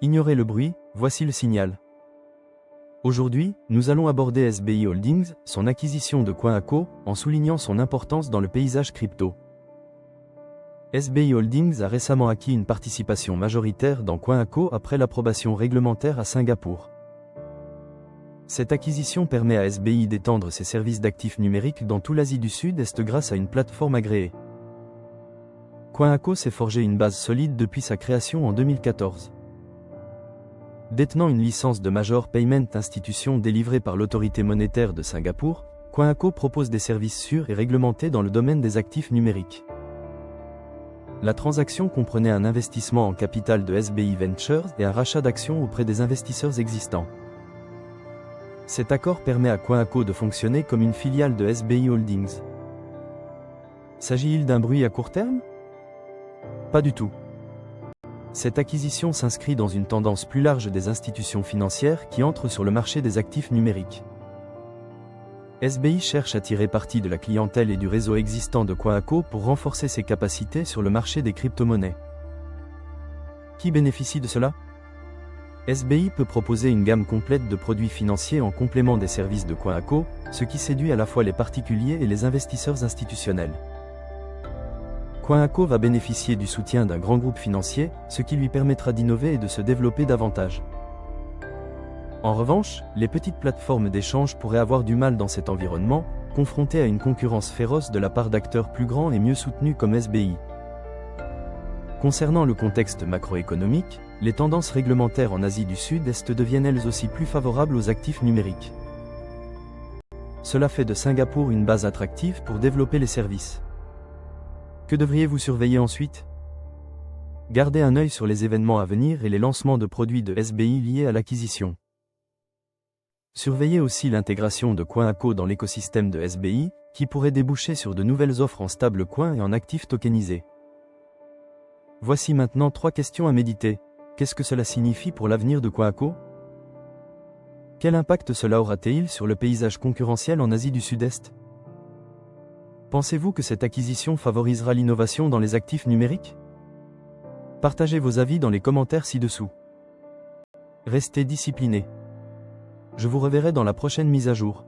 Ignorez le bruit, voici le signal. Aujourd'hui, nous allons aborder SBI Holdings, son acquisition de CoinAco, en soulignant son importance dans le paysage crypto. SBI Holdings a récemment acquis une participation majoritaire dans CoinAco après l'approbation réglementaire à Singapour. Cette acquisition permet à SBI d'étendre ses services d'actifs numériques dans toute l'Asie du Sud-Est grâce à une plateforme agréée. CoinAco s'est forgé une base solide depuis sa création en 2014. Détenant une licence de Major Payment Institution délivrée par l'autorité monétaire de Singapour, CoinAco propose des services sûrs et réglementés dans le domaine des actifs numériques. La transaction comprenait un investissement en capital de SBI Ventures et un rachat d'actions auprès des investisseurs existants. Cet accord permet à CoinAco de fonctionner comme une filiale de SBI Holdings. S'agit-il d'un bruit à court terme? Pas du tout. Cette acquisition s'inscrit dans une tendance plus large des institutions financières qui entrent sur le marché des actifs numériques. SBI cherche à tirer parti de la clientèle et du réseau existant de CoinAco pour renforcer ses capacités sur le marché des crypto-monnaies. Qui bénéficie de cela? SBI peut proposer une gamme complète de produits financiers en complément des services de CoinAco, ce qui séduit à la fois les particuliers et les investisseurs institutionnels. CoinAco va bénéficier du soutien d'un grand groupe financier, ce qui lui permettra d'innover et de se développer davantage. En revanche, les petites plateformes d'échange pourraient avoir du mal dans cet environnement, confrontées à une concurrence féroce de la part d'acteurs plus grands et mieux soutenus comme SBI. Concernant le contexte macroéconomique, les tendances réglementaires en Asie du Sud-Est deviennent elles aussi plus favorables aux actifs numériques. Cela fait de Singapour une base attractive pour développer les services. Que devriez-vous surveiller ensuite? Gardez un œil sur les événements à venir et les lancements de produits de SBI liés à l'acquisition. Surveillez aussi l'intégration de CoinAco dans l'écosystème de SBI, qui pourrait déboucher sur de nouvelles offres en stablecoin et en actifs tokenisés. Voici maintenant 3 questions à méditer. Qu'est-ce que cela signifie pour l'avenir de CoinAco? Quel impact cela aura-t-il sur le paysage concurrentiel en Asie du Sud-Est? Pensez-vous que cette acquisition favorisera l'innovation dans les actifs numériques? Partagez vos avis dans les commentaires ci-dessous. Restez disciplinés. Je vous reverrai dans la prochaine mise à jour.